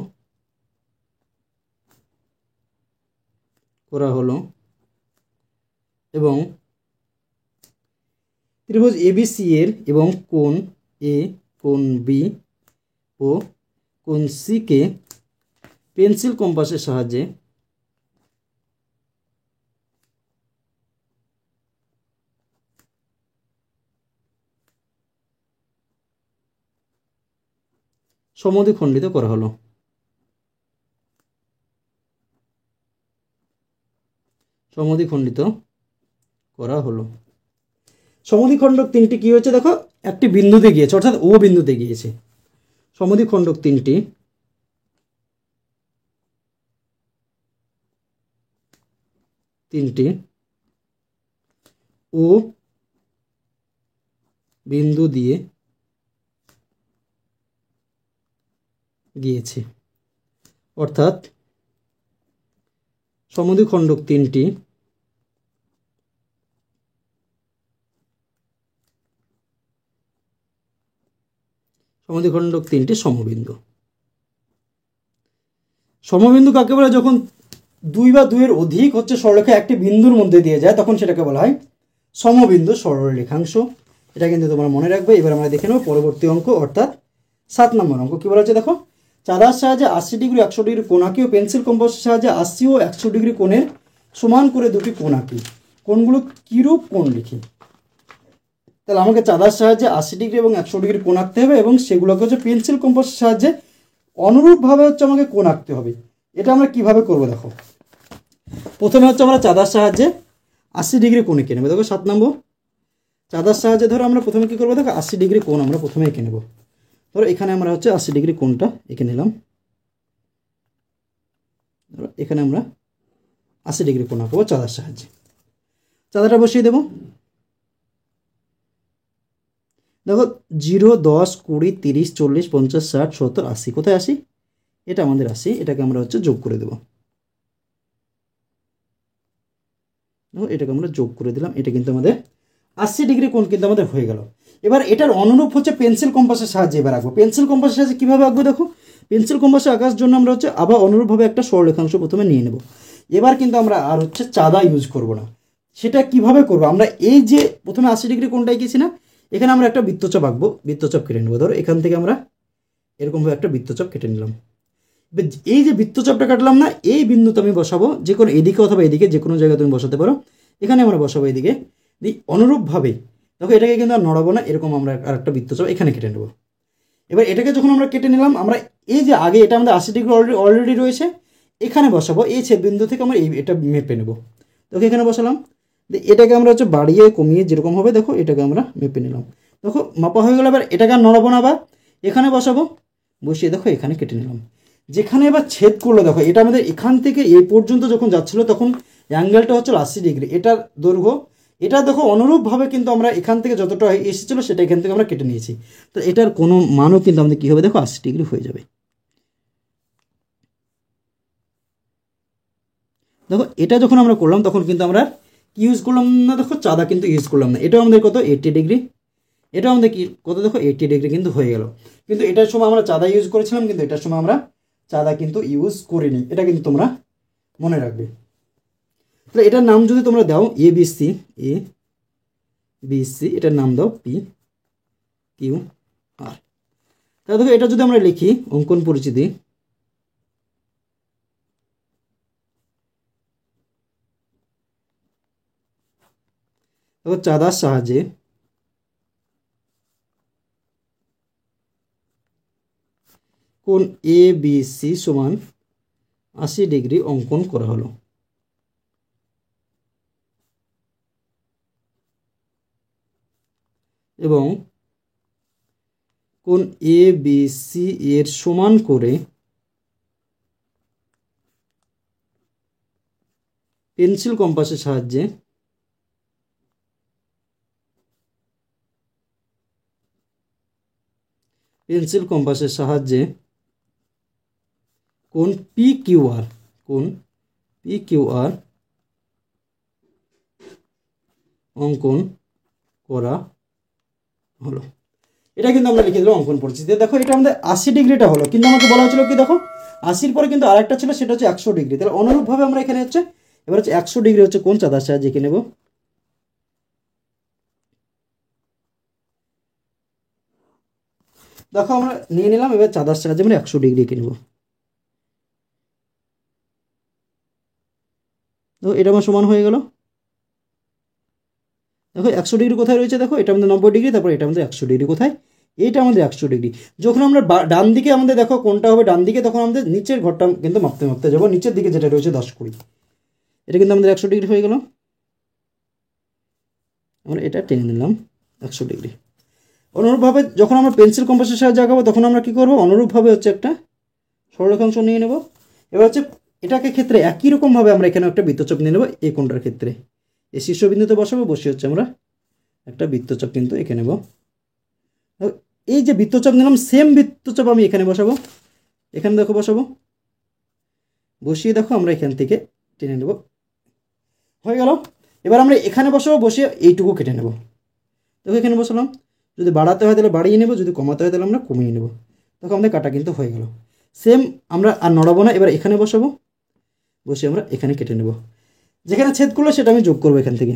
এবং ত্রিভুজ এবিসি এর এবং কোণ এ, কোণ বি ও কোণ সি কে পেন্সিল কম্পাসের সাহায্যে সমদ্বিখণ্ডিত করা হলো। সমদ্বিখণ্ডিত করা হলো। সমদ্বিখণ্ডক তিনটি কি হয়েছে, দেখো একটি বিন্দুতে গিয়েছে, অর্থাৎ ও বিন্দুতে গিয়েছে। সমদ্বিখণ্ডক তিনটি ও বিন্দু দিয়ে গিয়েছে, অর্থাৎ সমদ্বিখণ্ডক তিনটি সমবিন্দু। সমবিন্দু কাকে বলে, যখন দুই বা দুইয়ের অধিক হচ্ছে সরলরেখা একটি বিন্দুর মধ্যে দিয়ে যায় তখন সেটাকে বলা হয় সমবিন্দু সরলরেখাংশ। এটা কিন্তু তোমরা মনে রাখবে। এবার আমরা দেখে নেব পরবর্তী অঙ্ক, অর্থাৎ 7 নম্বর অঙ্ক। কী বলা হচ্ছে দেখো, চাঁদার সাহায্যে 80 ডিগ্রি 100 ডিগ্রি কোণ আঁকি ও পেন্সিল কম্পাসের সাহায্যে 80 ও 100 ডিগ্রি কোণের সমান করে দুটি কোণ আঁকি, কোণগুলো কীরূপ কোণ লিখি। তাহলে আমাকে চাঁদার সাহায্যে 80 ডিগ্রি এবং 100 ডিগ্রি কোণ আঁকতে হবে এবং সেগুলোকে হচ্ছে পেন্সিল কম্পাসের সাহায্যে অনুরূপভাবে হচ্ছে আমাকে কোণ আঁকতে হবে। এটা আমরা কিভাবে করবো দেখো, প্রথমে হচ্ছে আমরা চাঁদার সাহায্যে 80 ডিগ্রি কোণ এঁকে নেবো। দেখো 7 নম্বর, চাঁদার সাহায্যে ধরো আমরা প্রথমে কী করবো দেখো, 80 ডিগ্রি কোণ আমরা প্রথমে এঁকে নেবো। ধরো এখানে আমরা হচ্ছে 80 ডিগ্রি কোণটা এঁকে নিলাম। ধরো এখানে আমরা 80 ডিগ্রি কোণ আঁকবো চাঁদার সাহায্যে। চাঁদাটা বসিয়ে দেবো। দেখো 0, 10, 20, 30, 40, 50, 60, 70, 80, কোথায় 80? এটা আমাদের 80, এটাকে আমরা হচ্ছে যোগ করে দেবো। দেখো এটাকে আমরা যোগ করে দিলাম, এটা কিন্তু আমাদের 80 ডিগ্রি কোণ কিন্তু আমাদের হয়ে গেল। এবার এটার অনুরূপ হচ্ছে পেন্সিল কম্পাসের সাহায্যে এবার আঁকবো। পেন্সিল কম্পাসের সাহায্যে কীভাবে আঁকবো দেখো, পেন্সিল কম্পাসে আঁকার জন্য আমরা হচ্ছে আবার অনুরূপভাবে একটা সরলরেখাংশ প্রথমে নিয়ে নেব। এবার কিন্তু আমরা আর হচ্ছে চাঁদা ইউজ করব না। সেটা কিভাবে করবো, আমরা এই যে প্রথমে 80 ডিগ্রি কোণটা এঁকেছি না, এখানে আমরা একটা বৃত্তচাপ আঁকবো, বৃত্তচাপ কেটে নেবো। ধরো এখান থেকে আমরা এরকমভাবে একটা বৃত্তচাপ কেটে নিলাম। এই যে বৃত্তচাপটা কাটলাম না, এই বিন্দুতে আমি বসাবো, যে কোনো এদিকে অথবা এদিকে যে কোনো জায়গায় তুমি বসাতে পারো। এখানে আমরা বসাবো এদিকে, অনুরূপভাবে দেখো এটাকে কিন্তু আর নড়াবো না, এরকম আমরা আর একটা বৃত্তচাপ এখানে কেটে নেবো। এবার এটাকে যখন আমরা কেটে নিলাম, আমরা এই যে আগে এটা আমাদের 80 ডিগ্রি অলরেডি রয়েছে, এখানে বসাবো। এই ছেদবিন্দু থেকে আমরা এটা মেপে নেবো। দেখো এখানে বসালাম, এটাকে আমরা হচ্ছে বাড়িয়ে কমিয়ে যেরকম হবে দেখো এটাকে আমরা মেপে নিলাম। দেখো মাপা হয়ে গেল। এবার এটাকে আর নড়াবো না, বা এখানে বসাবো, বসিয়ে দেখো এখানে কেটে নিলাম। যেখানে এবার ছেদ করলো দেখো, এটা আমাদের এখান থেকে এই পর্যন্ত যখন যাচ্ছিল তখন অ্যাঙ্গেলটা হচ্ছে 80 ডিগ্রি, এটার দৈর্ঘ্য। এটা দেখো অনুরূপভাবে কিন্তু আমরা এখান থেকে যতটা এসেছিলো সেটা এখান থেকে আমরা কেটে নিয়েছি। তো এটার কোনো মানও কিন্তু আমাদের কী হবে দেখো, 80 ডিগ্রি হয়ে যাবে। দেখো এটা যখন আমরা করলাম তখন কিন্তু আমরা কি ইউজ করলাম না দেখো, চাঁদা কিন্তু ইউজ করলাম না। এটাও আমাদের কত, 80 ডিগ্রি। এটাও আমাদের কি কত দেখো, 80 ডিগ্রি কিন্তু হয়ে গেল। কিন্তু এটার সময় আমরা চাঁদা ইউজ করেছিলাম, কিন্তু এটার সময় আমরা চাঁদা কিন্তু ইউজ করিনি। এটা কিন্তু তোমরা মনে রাখবে। তাহলে এটার নাম যদি তোমরা দাও ABC, এটার নাম দাও PQR। তাহলে দেখো এটা যদি আমরা লিখি অঙ্কন পরিচিতি, দেখো চাঁদার সাহায্যে কোণ ABC সমান 80 ডিগ্রি অঙ্কন করা হলো। এবং কোণ ABC এর সমান করে পেন্সিল কম্পাসের সাহায্যে কোণ PQR অঙ্কন করা হলো। এটা কিন্তু আমরা লিখে দিলাম অঙ্কন পরিচিতি। দেখো এটা আমাদের 80 ডিগ্রিটা হলো, কিন্তু আমাকে বলা হচ্ছিল কি দেখো 80-র পরে কিন্তু আরেকটা ছিল, সেটা হচ্ছে 100 ডিগ্রি। তাহলে অনুরূপভাবে আমরা এখানে হচ্ছে এবার হচ্ছে 100 ডিগ্রি হচ্ছে কোণ চাঁদার সাহায্যে এঁকে নেব। দেখো আমরা নিয়ে নিলাম, এবার চাঁদার সাহায্যে আমরা 100 ডিগ্রি এঁকে নেব। দেখো এটা আমার সমান হয়ে গেল। দেখো 100 ডিগ্রি কোথায় রয়েছে দেখো, এটা আমাদের 90 ডিগ্রি, তারপর এটা আমাদের 100 ডিগ্রি কোথায়, এটা আমাদের 100 ডিগ্রি। যখন আমরা ডান দিকে আমাদের দেখো কোনটা হবে ডান দিকে, তখন আমাদের নিচের ঘরটা কিন্তু মাপতে যাবো, নিচের দিকে যেটা রয়েছে 10 20, এটা কিন্তু আমাদের 100 ডিগ্রি হয়ে গেল। আমরা এটা টেনে নিলাম 100 ডিগ্রি। অনুরূপভাবে যখন আমরা পেন্সিল কম্পাসের সাহায্যে আঁকাবো তখন আমরা কী করবো, অনুরূপভাবে হচ্ছে একটা সরলরেখাংশ নিয়ে নেব। এবার হচ্ছে এটাকে ক্ষেত্রে একই রকমভাবে আমরা এখানে একটা বৃত্তচাপ নিয়ে নেবো। এই কোণটার ক্ষেত্রে এই শীর্ষবিন্দুতে বসাবো, বসে হচ্ছে আমরা একটা বৃত্তচাপ কিন্তু এঁকে নেব। এই যে বৃত্তচাপ নিলাম, সেম বৃত্তচাপ আমি এখানে বসাবো, এখানে দেখো বসাবো, বসিয়ে দেখো আমরা এখান থেকে টেনে নেব, হয়ে গেল। এবার আমরা এখানে বসাবো, বসিয়ে এইটুকু কেটে নেব। দেখো এখানে বসালাম, যদি বাড়াতে হয় তাহলে বাড়িয়ে নেব, যদি কমাতে হয় তাহলে আমরা কমিয়ে নেব। দেখো আমাদের কাটা কিন্তু হয়ে গেল। সেম আমরা আর নড়াবো না। এবার এখানে বসাবো, বসে আমরা এখানে কেটে নেব। যেখানে ছেদ করলো সেটা আমি যোগ করবো এখান থেকে।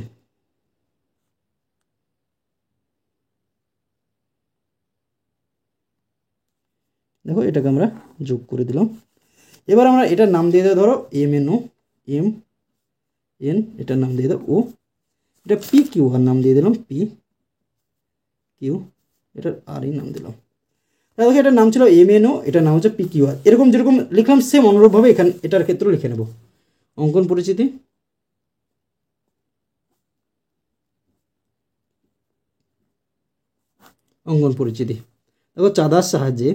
দেখো এটাকে আমরা যোগ করে দিলাম। এবার আমরা এটার নাম দিয়ে দেবো ধরো MNO, MN, এটার নাম দিয়ে দেবো ও, এটা PQ আর নাম দিয়ে দিলাম PQ, এটার আরই নাম দিলাম। দেখো এটার নাম ছিল MNO, এটার নাম হচ্ছে PQR। এরকম যেরকম লিখলাম সেম অনুরূপভাবে এখানে এটার ক্ষেত্রেও লিখে নেব। অঙ্কন পরিচিতি, অঙ্কন পরিচিতি। দেখো চাঁদার সাহায্যে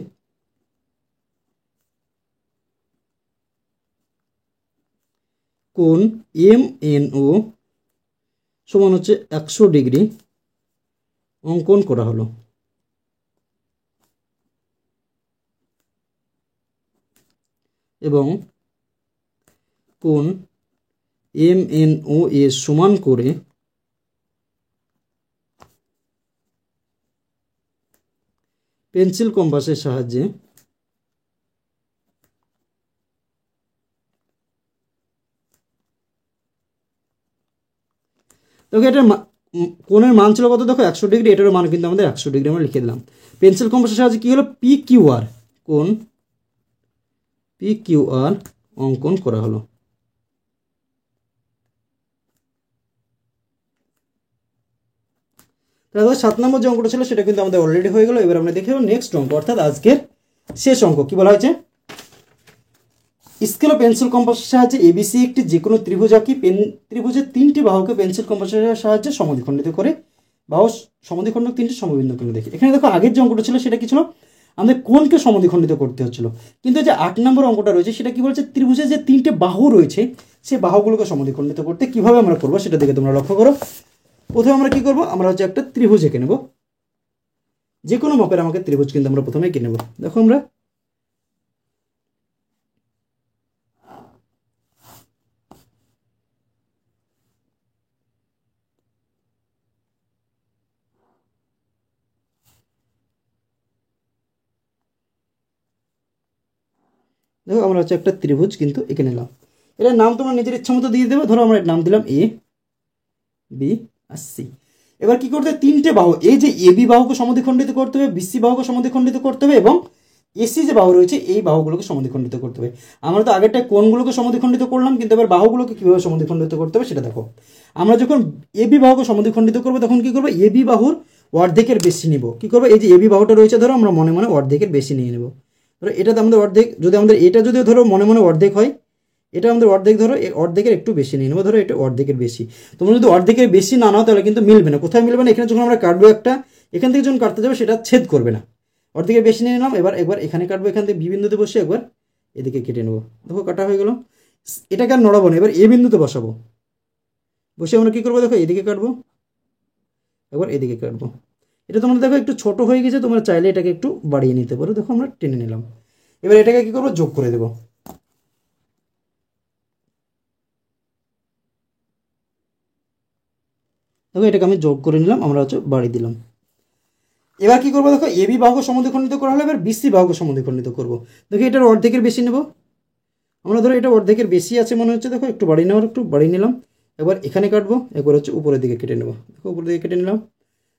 কোণ MNO সমান হচ্ছে 100 ডিগ্রি অঙ্কন করা হলো। এবং কোণ MNO এর সমান করে পেন্সিল কম্পাসের সাহায্যে দেখো এটার কোণের মান ছিল কত, দেখো 100 ডিগ্রি, এটারও মান কিন্তু আমাদের 100 ডিগ্রি আমরা লিখে দিলাম। পেন্সিল কম্পাসের সাহায্যে কী হলো, PQR, কোণ PQR অঙ্কন করা হলো। তাহলে 7 নম্বর যে অঙ্কটা ছিল সেটা কিন্তু আমাদের অলরেডি হয়ে গেল। এবার আমরা দেখে নেক্সট অঙ্ক, অর্থাৎ আজকের শেষ অঙ্ক। কি বলা হয়েছে, স্কেল ও পেন্সিল কম্পাসের সাহায্যে ABC একটি যে কোনো ত্রিভুজাকী ত্রিভুজের 3টি বাহুকে পেন্সিল কম্পাসের সাহায্যে সমদ্বিখণ্ডিত করে বাহু সমদ্বিখণ্ডক 3টি সমবিন্দু কেন্দ্র দেখি। এখানে দেখো আগের যে অঙ্কটা ছিল সেটা কি ছিল, আমাদের কোণকে সমদ্বিখণ্ডিত করতে হচ্ছিল, কিন্তু যে 8 নম্বর অঙ্কটা রয়েছে সেটা কি বলছে, ত্রিভুজের যে 3টে বাহু রয়েছে সেই বাহুগুলোকে সমদ্বিখণ্ডিত করতে কিভাবে আমরা করবো সেটা দিকে তোমরা লক্ষ্য করো। প্রথমে আমরা কি করব, আমরা হচ্ছে একটা ত্রিভুজ এঁকে নেব। যে কোনো মাপের আমাকে ত্রিভুজ কিন্তু আমরা প্রথমে এঁকে নেব। দেখো আমরা দেখো আমরা হচ্ছে একটা ত্রিভুজ কিন্তু এঁকে নিলাম। এটার নাম তোমরা নিজের ইচ্ছা মতো দিয়ে দেবে। ধরো আমরা নাম দিলাম AB আর C। এবার কি করতে হবে, 3টে বাহু, এই যে AB বাহুকে সমদ্বিখণ্ডিত করতে হবে, BC বাহুকে সমদ্বিখণ্ডিত করতে হবে এবং AC যে বাহু রয়েছে এই বাহুগুলোকে সমদ্বিখণ্ডিত করতে হবে। আমরা তো আগেরটা কোণগুলোকে সমদ্বিখণ্ডিত করলাম, কিন্তু এবার বাহুগুলোকে কীভাবে সমদ্বিখণ্ডিত করতে হবে সেটা দেখো। আমরা যখন AB বাহুকে সমদ্বিখণ্ডিত করবো তখন কি করবো, AB বাহুর অর্ধেকের বেশি নিব। কি করবো, এই যে AB বাহুটা রয়েছে ধরো আমরা মনে মনে অর্ধেকের বেশি নিয়ে নেব। ধরো এটাতে আমাদের অর্ধেক, যদি আমাদের এটা যদি ধরো মনে মনে অর্ধেক হয়, এটা আমাদের অর্ধেক, ধরো অর্ধেকের একটু বেশি নিয়ে নেবো, ধরো এটা অর্ধেকের বেশি। তোমরা যদি অর্ধেকের বেশি না নাও তাহলে কিন্তু মিলবে না। কোথায় মিলবে না, এখানে যখন আমরা কাটবো একটা, এখান থেকে যখন কাটতে যাবো সেটা ছেদ করবে না। অর্ধেকের বেশি নিয়ে নিলাম, একবার এখানে কাটবো, এখান থেকে B বিন্দুতে বসে একবার এদিকে কেটে নেবো। দেখো কাটা হয়ে গেল। এটাকে আর নড়াবো না, এবার A বিন্দুতে বসাবো। বসে আমরা কী করবো, দেখো এদিকে কাটবো, একবার এদিকে কাটবো। এটা তোমরা দেখো একটু ছোট হয়ে গেছে, তোমরা চাইলে এটাকে একটু বাড়িয়ে নিতে পারো। দেখো আমরা টেনে নিলাম। এবার এটাকে কী করবো, যোগ করে দেবো। দেখো এটাকে আমি যোগ করে নিলাম, আমরা হচ্ছে বাড়িয়ে দিলাম। এবার কি করবো, দেখো AB বাহুকে সমদ্বিখণ্ডিত করা হলো, এবার BC বাহুকে সমদ্বিখণ্ডিত করবো। দেখো এটার অর্ধেকের বেশি নেব আমরা, ধরো এটা অর্ধেকের বেশি আছে মনে হচ্ছে, দেখো একটু বাড়িয়ে নেওয়ার, একটু বাড়িয়ে নিলাম। একবার এখানে কাটবো, একবার হচ্ছে উপরের দিকে কেটে নেবো। দেখো উপরের দিকে কেটে নিলাম।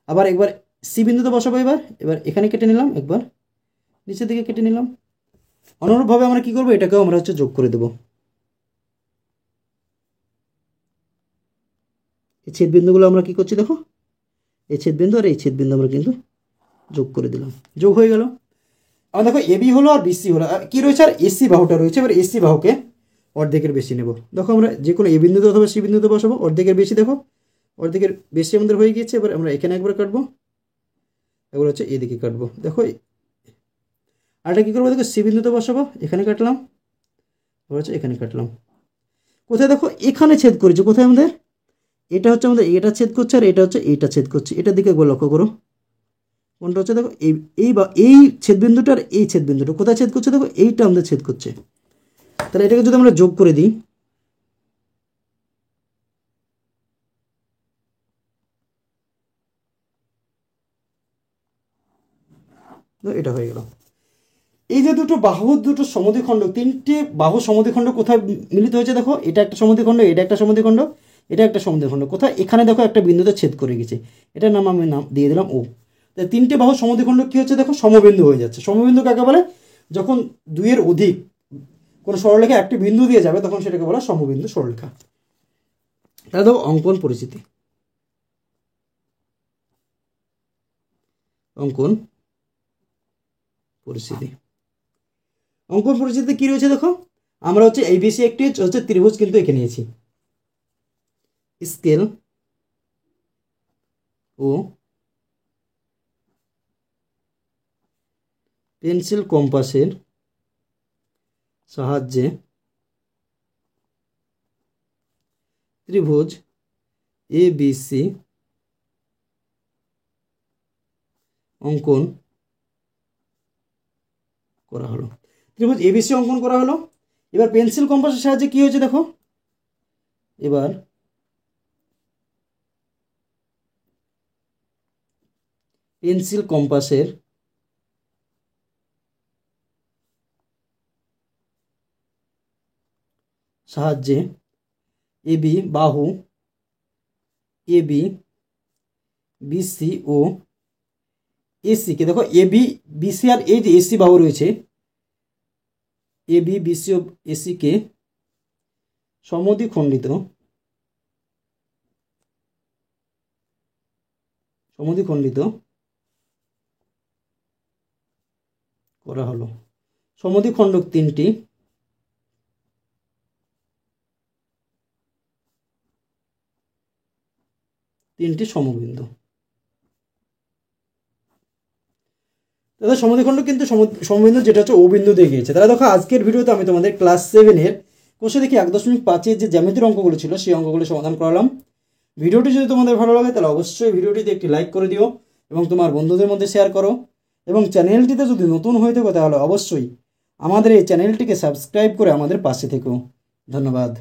আবার একবার C বিন্দুতে বসাবো, এবার এবার এখানে কেটে নিলাম, একবার নিচের দিকে কেটে নিলাম। অনুরূপভাবে আমরা কি করবো, এটাকেও আমরা হচ্ছে যোগ করে দেবো। এই ছেদবিন্দুগুলো আমরা কি করছি, দেখো এই ছেদবিন্দু আর এই ছেদবিন্দু আমরা কিন্তু যোগ করে দিলাম, যোগ হয়ে গেল। আমার দেখো AB হলো আর BC হলো, কি রয়েছে আর AC বাহুটা রয়েছে। এবার AC বাহুকে অর্ধেকের বেশি নেব। দেখো আমরা যে কোনো A বিন্দুতে অথবা C বিন্দুতে বসাবো, অর্ধেকের বেশি, দেখো অর্ধেকের বেশি আমাদের হয়ে গিয়েছে। এবার আমরা এখানে একবার কাটবো, এবার হচ্ছে এদিকে কাটবো। দেখো আর এটা কী করবো, দেখো C বিন্দুতে বসাবো, এখানে কাটলাম, এবার হচ্ছে এখানে কাটলাম। কোথায়, দেখো এখানে ছেদ করেছে, কোথায় আমাদের, এটা হচ্ছে আমাদের এটা ছেদ করছে আর এটা হচ্ছে এইটা ছেদ করছে। এটার দিকে একবার লক্ষ্য করো, কোনটা হচ্ছে, দেখো এই ছেদবিন্দুটার এই ছেদবিন্দুটা কোথায় ছেদ করছে, দেখো এইটা আমাদের ছেদ করছে। তাহলে এটাকে যদি আমরা যোগ করে দিই, এটা হয়ে গেল। এই যে দুটো বাহুর দুটো সমদ্বিখণ্ড, তিনটে বাহু সমদ্বিখণ্ড কোথায় মিলিত হয়েছে দেখো, এটা একটা সমদ্বিখণ্ড, এটা একটা সমদ্বিখণ্ড, এটা একটা সমদ্বিখণ্ড, কোথায় এখানে দেখো একটা বিন্দুতে ছেদ করে গেছে, এটার নাম আমি নাম দিয়ে দিলাম ও। তাই তিনটে বাহু সমদ্বিখণ্ড কী হচ্ছে দেখো, সমবিন্দু হয়ে যাচ্ছে। সমবিন্দু কাকে বলে? যখন দুইয়ের অধিক কোনো সরলরেখা একটি বিন্দু দিয়ে যাবে তখন সেটাকে বলা সমবিন্দু সরলরেখা। তাহলে দেখো অঙ্কন পরিচিতি, অঙ্কন পরিস্থিতি, অঙ্কন পরিস্থিতিতে কি রয়েছে দেখো, আমরা হচ্ছে এবিসি একটি হচ্ছে ত্রিভুজ কিন্তু এঁকে নিয়েছি। স্কেল ও পেন্সিল কম্পাসের সাহায্যে ত্রিভুজ এবিসি অঙ্কন করা হলো। ত্রিভুজ এবিসি অঙ্কন করা হলো। এবার পেন্সিল কম্পাসের সাহায্যে কি হয়েছে দেখো, এবার পেন্সিল কম্পাসের সাহায্যে এবি বাহু এবি বিসি ও এসিকে, দেখো এবি বিসি আর এই যে এসি বাহু রয়েছে, এবি বিসি ও এসিকে সমদ্বিখণ্ডিত করা হলো। সমদ্বিখণ্ডক তিনটি সমবিন্দু। দাদা সমদ্বিখণ্ড কিন্তু সমবিন্দু যেটা হচ্ছে ও বিন্দু দিয়ে গিয়েছে। তাহলে দেখো আজকের ভিডিওতে আমি তোমাদের ক্লাস 7-এর কোষে দেখি 1.5-এর যে জ্যামিতির অঙ্কগুলো ছিল সেই অঙ্কগুলো সমাধান করালাম। ভিডিওটি যদি তোমাদের ভালো লাগে তাহলে অবশ্যই ভিডিওটিতে একটি লাইক করে দিও এবং তোমার বন্ধুদের মধ্যে শেয়ার করো, এবং চ্যানেলটিতে যদি নতুন হয়ে থাকো তাহলে অবশ্যই আমাদের এই চ্যানেলটিকে সাবস্ক্রাইব করে আমাদের পাশে থেকো। ধন্যবাদ।